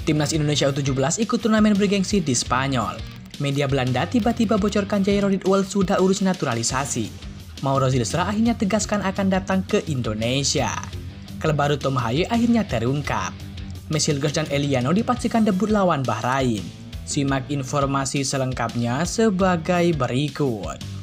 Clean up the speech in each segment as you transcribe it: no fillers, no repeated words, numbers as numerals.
Timnas Indonesia U17 ikut turnamen bergengsi di Spanyol. Media Belanda tiba-tiba bocorkan Jairo Ridwal sudah urus naturalisasi. Mauro Zilstra akhirnya tegaskan akan datang ke Indonesia. Klub baru Tom Haye akhirnya terungkap. Mesilgers dan Eliano dipastikan debut lawan Bahrain. Simak informasi selengkapnya sebagai berikut.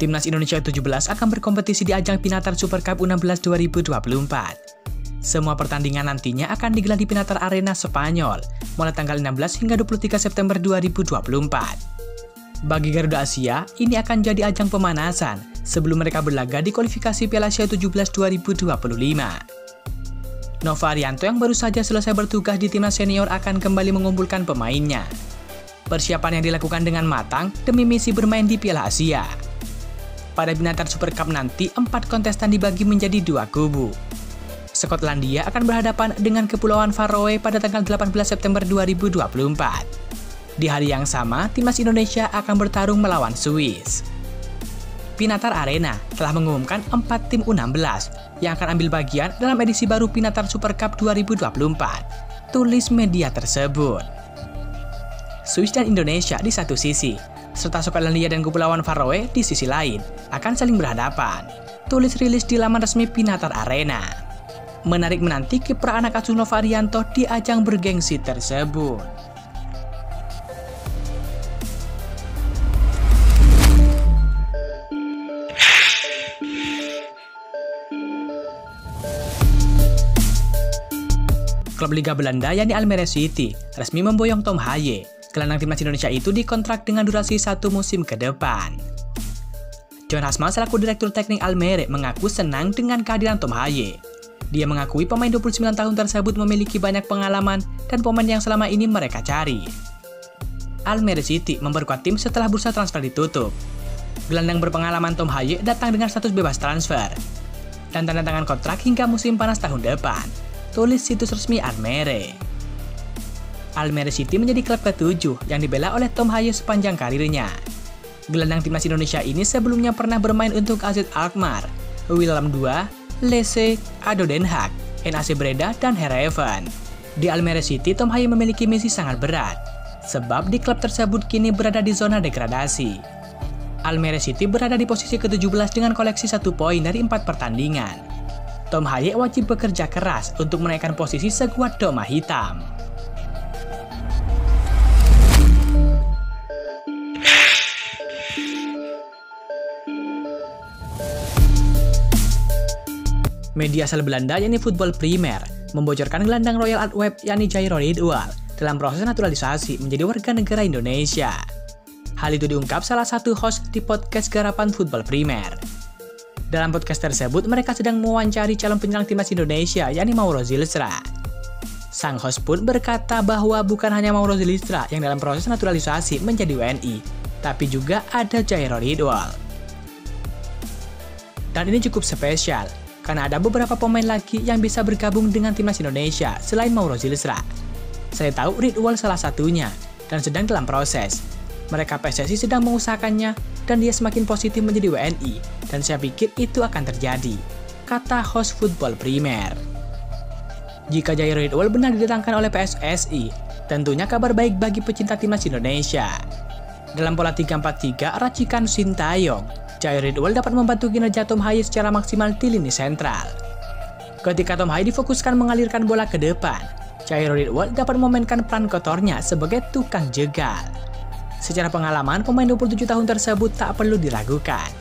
Timnas Indonesia U17 akan berkompetisi di ajang Pinatar Super Cup U16 2024. Semua pertandingan nantinya akan digelar di Pinatar Arena Spanyol, mulai tanggal 16 hingga 23 September 2024. Bagi Garuda Asia, ini akan jadi ajang pemanasan sebelum mereka berlaga di kualifikasi Piala Asia U17 2025. Nova Arianto yang baru saja selesai bertugas di timnas senior akan kembali mengumpulkan pemainnya. Persiapan yang dilakukan dengan matang demi misi bermain di Piala Asia. Pada Pinatar Super Cup nanti, 4 kontestan dibagi menjadi 2 kubu. Skotlandia akan berhadapan dengan Kepulauan Faroe pada tanggal 18 September 2024. Di hari yang sama, timnas Indonesia akan bertarung melawan Swiss. Pinatar Arena telah mengumumkan 4 tim U16 yang akan ambil bagian dalam edisi baru Pinatar Super Cup 2024. Tulis media tersebut. Swiss dan Indonesia di satu sisi, serta Skotlandia dan Kepulauan Faroe di sisi lain akan saling berhadapan. Tulis rilis di laman resmi Pinatar Arena. Menarik menanti kiprah anak asuh Nova Arianto di ajang bergengsi tersebut. Klub Liga Belanda yakni Almere City resmi memboyong Tom Haye. Gelandang timnas Indonesia itu dikontrak dengan durasi 1 musim ke depan. John Hasmal selaku Direktur Teknik Almere mengaku senang dengan kehadiran Tom Haye. Dia mengakui pemain 29 tahun tersebut memiliki banyak pengalaman dan pemain yang selama ini mereka cari. Almere City memperkuat tim setelah bursa transfer ditutup. Gelandang berpengalaman Tom Haye datang dengan status bebas transfer dan tanda tangan kontrak hingga musim panas tahun depan. Tulis situs resmi Almere. Almere City menjadi klub ke-7 yang dibela oleh Tom Haye sepanjang karirnya. Gelandang timnas Indonesia ini sebelumnya pernah bermain untuk AZ Alkmaar, Willem II, Lece, ADO Den Haag, NAC Breda, dan Heerenveen. Di Almere City, Tom Haye memiliki misi sangat berat, sebab di klub tersebut kini berada di zona degradasi. Almere City berada di posisi ke-17 dengan koleksi 1 poin dari 4 pertandingan. Tom Haye wajib bekerja keras untuk menaikkan posisi skuad Doma Hitam. Media asal Belanda yakni Voetbal Primer membocorkan gelandang Royal Antwerp yakni Jairo Ridwal dalam proses naturalisasi menjadi warga negara Indonesia. Hal itu diungkap salah satu host di podcast garapan Voetbal Primer. Dalam podcast tersebut, mereka sedang mewawancari calon penyerang timnas Indonesia yakni Mauro Zilstra. Sang host pun berkata bahwa bukan hanya Mauro Zilstra yang dalam proses naturalisasi menjadi WNI, tapi juga ada Jairo Ridwal. Dan ini cukup spesial, karena ada beberapa pemain lagi yang bisa bergabung dengan timnas Indonesia selain Mauro Zilstra. Saya tahu Ridwal salah satunya dan sedang dalam proses. Mereka PSSI sedang mengusahakannya dan dia semakin positif menjadi WNI dan saya pikir itu akan terjadi, kata host Voetbal Primer. Jika Jairo Ridwal benar didatangkan oleh PSSI, tentunya kabar baik bagi pecinta timnas Indonesia. Dalam pola 3-4-3 racikan Sintayong, Jairo Ridwal dapat membantu kinerja Tom Haye secara maksimal di lini sentral. Ketika Tom Haye difokuskan mengalirkan bola ke depan, Jairo Ridwal dapat memainkan peran kotornya sebagai tukang jegal. Secara pengalaman, pemain 27 tahun tersebut tak perlu diragukan.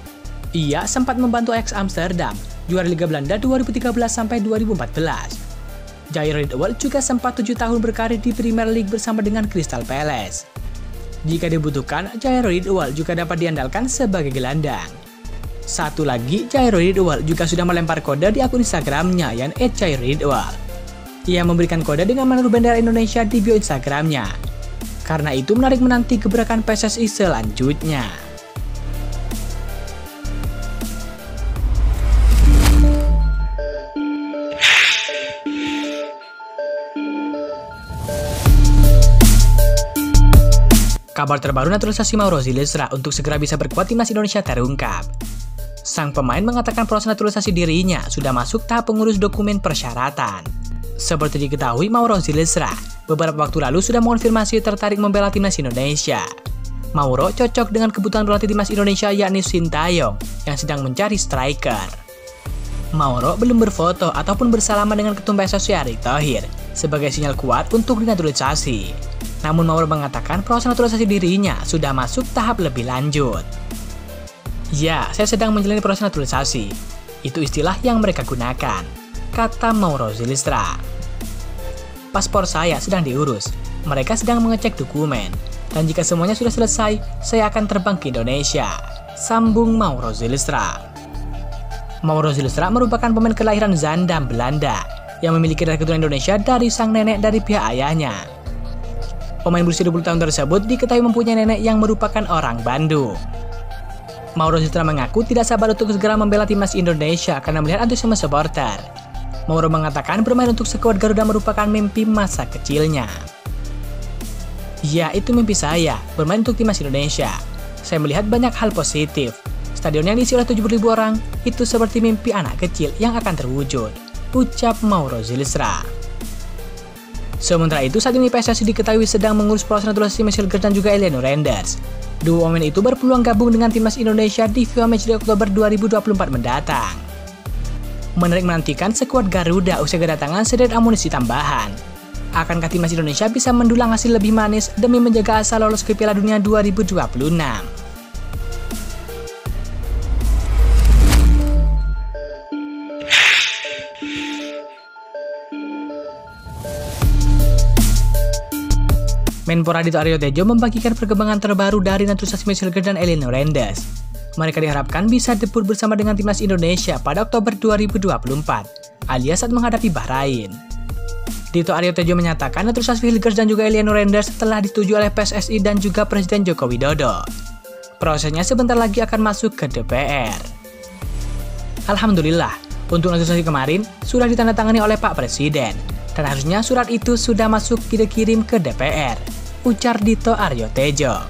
Ia sempat membantu Ajax Amsterdam, juara Liga Belanda 2013-2014. Jairo Ridwal juga sempat 7 tahun berkarir di Premier League bersama dengan Crystal Palace. Jika dibutuhkan, Jairo Ridwal juga dapat diandalkan sebagai gelandang. Satu lagi, Jairo Ridwal juga sudah melempar kode di akun Instagramnya yang @jairoridwal. Ia memberikan kode dengan menaruh bendera Indonesia di bio Instagramnya. Karena itu menarik menanti gebrakan PSSI selanjutnya. Kabar terbaru naturalisasi Mauro Zylstra untuk segera bisa berkuat timnas Indonesia terungkap. Sang pemain mengatakan proses naturalisasi dirinya sudah masuk tahap pengurus dokumen persyaratan. Seperti diketahui, Mauro Zylstra beberapa waktu lalu sudah mengonfirmasi tertarik membela timnas Indonesia. Mauro cocok dengan kebutuhan pelatih timnas Indonesia yakni Sintayong yang sedang mencari striker. Mauro belum berfoto ataupun bersalaman dengan Ketum PSSI Erick Thohir sebagai sinyal kuat untuk dinaturalisasi. Namun Mauro mengatakan proses naturalisasi dirinya sudah masuk tahap lebih lanjut. Ya, saya sedang menjalani proses naturalisasi. Itu istilah yang mereka gunakan, kata Mauro Zylstra. Paspor saya sedang diurus, mereka sedang mengecek dokumen, dan jika semuanya sudah selesai, saya akan terbang ke Indonesia, sambung Mauro Zylstra. Mauro Zylstra merupakan pemain kelahiran Zaandam, Belanda, yang memiliki darah keturunan Indonesia dari sang nenek dari pihak ayahnya. Pemain berusia 20 tahun tersebut diketahui mempunyai nenek yang merupakan orang Bandung. Mauro Zylstra mengaku tidak sabar untuk segera membela timnas Indonesia karena melihat antusiasme supporter. Mauro mengatakan bermain untuk skuad Garuda merupakan mimpi masa kecilnya. Ya, itu mimpi saya, bermain untuk timnas Indonesia. Saya melihat banyak hal positif. Stadion yang diisi oleh 70.000 orang, itu seperti mimpi anak kecil yang akan terwujud, ucap Mauro Zylstra. Sementara itu, saat ini PSSI diketahui sedang mengurus proses naturalisasi Michel Gertz dan juga Eleno Renders. Dua pemain itu berpeluang gabung dengan timnas Indonesia di FIFA Match di Oktober 2024 mendatang. Menarik menantikan skuad Garuda usai kedatangan sederet amunisi tambahan. Akankah timnas Indonesia bisa mendulang hasil lebih manis demi menjaga asa lolos ke Piala Dunia 2026? Menpora Dito Aryo Tejo membagikan perkembangan terbaru dari naturalisasi Michel Gertz dan Eleno Renders. Mereka diharapkan bisa debut bersama dengan timnas Indonesia pada Oktober 2024, alias saat menghadapi Bahrain. Dito Aryo Tejo menyatakan naturalisasi Michel Gertz dan juga Eleno Renders telah disetujui oleh PSSI dan juga Presiden Joko Widodo. Prosesnya sebentar lagi akan masuk ke DPR. Alhamdulillah, untuk naturalisasi kemarin sudah ditandatangani oleh Pak Presiden, dan harusnya surat itu sudah masuk dikirim ke DPR, ujar Dito Aryo Tejo.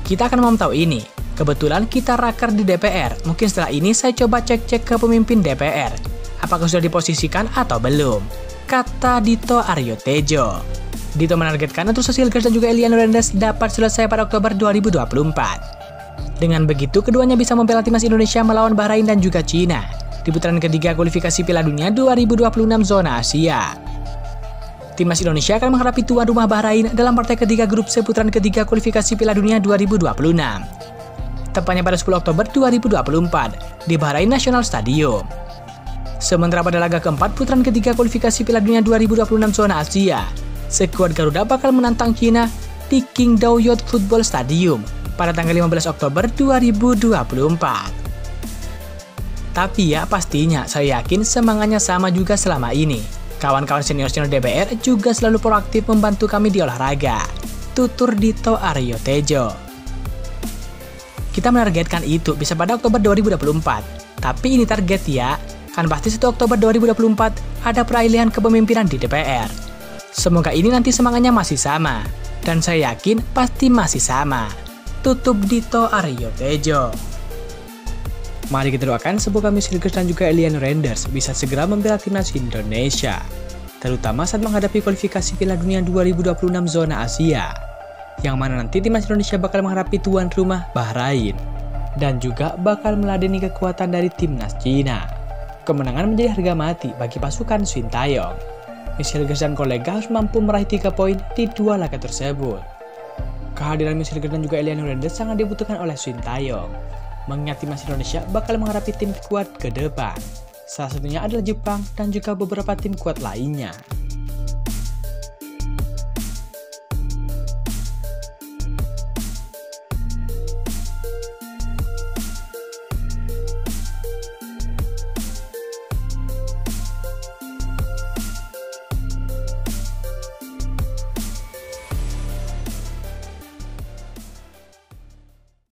Kita akan memantau ini. Kebetulan kita raker di DPR. Mungkin setelah ini saya coba cek-cek ke pemimpin DPR. Apakah sudah diposisikan atau belum? Kata Dito Aryo Tejo. Dito menargetkan naturalisasi Gertz dan juga Eleno Renders dapat selesai pada Oktober 2024. Dengan begitu, keduanya bisa membela timnas Indonesia melawan Bahrain dan juga Cina di putaran ketiga kualifikasi Piala Dunia 2026 zona Asia. Timnas Indonesia akan menghadapi tuan rumah Bahrain dalam partai ketiga grup C putaran ketiga kualifikasi Piala Dunia 2026. Tepatnya pada 10 Oktober 2024 di Bahrain National Stadium. Sementara pada laga keempat putaran ketiga kualifikasi Piala Dunia 2026 zona Asia, skuad Garuda bakal menantang Cina di Qingdao Youth Football Stadium pada tanggal 15 Oktober 2024. Tapi ya pastinya saya yakin semangatnya sama juga selama ini. Kawan-kawan senior-senior DPR juga selalu proaktif membantu kami di olahraga, tutur Dito Aryo Tejo. Kita menargetkan itu bisa pada Oktober 2024, tapi ini target ya, kan pasti 1 Oktober 2024 ada peralihan kepemimpinan di DPR. Semoga ini nanti semangatnya masih sama, dan saya yakin pasti masih sama, tutup Dito Aryo Tejo. Mari kita doakan semoga Michel Gertz dan juga Eleno Renders bisa segera membela timnas Indonesia, terutama saat menghadapi kualifikasi Piala Dunia 2026 zona Asia, yang mana nanti timnas Indonesia bakal menghadapi tuan rumah Bahrain, dan juga bakal meladeni kekuatan dari timnas Cina. Kemenangan menjadi harga mati bagi pasukan Sintayong. Michel Gertz dan kolega harus mampu meraih 3 poin di dua laga tersebut. Kehadiran Michel Gertz dan juga Eleno Renders sangat dibutuhkan oleh Sintayong, mengingat timnas Indonesia bakal menghadapi tim kuat ke depan. Salah satunya adalah Jepang dan juga beberapa tim kuat lainnya.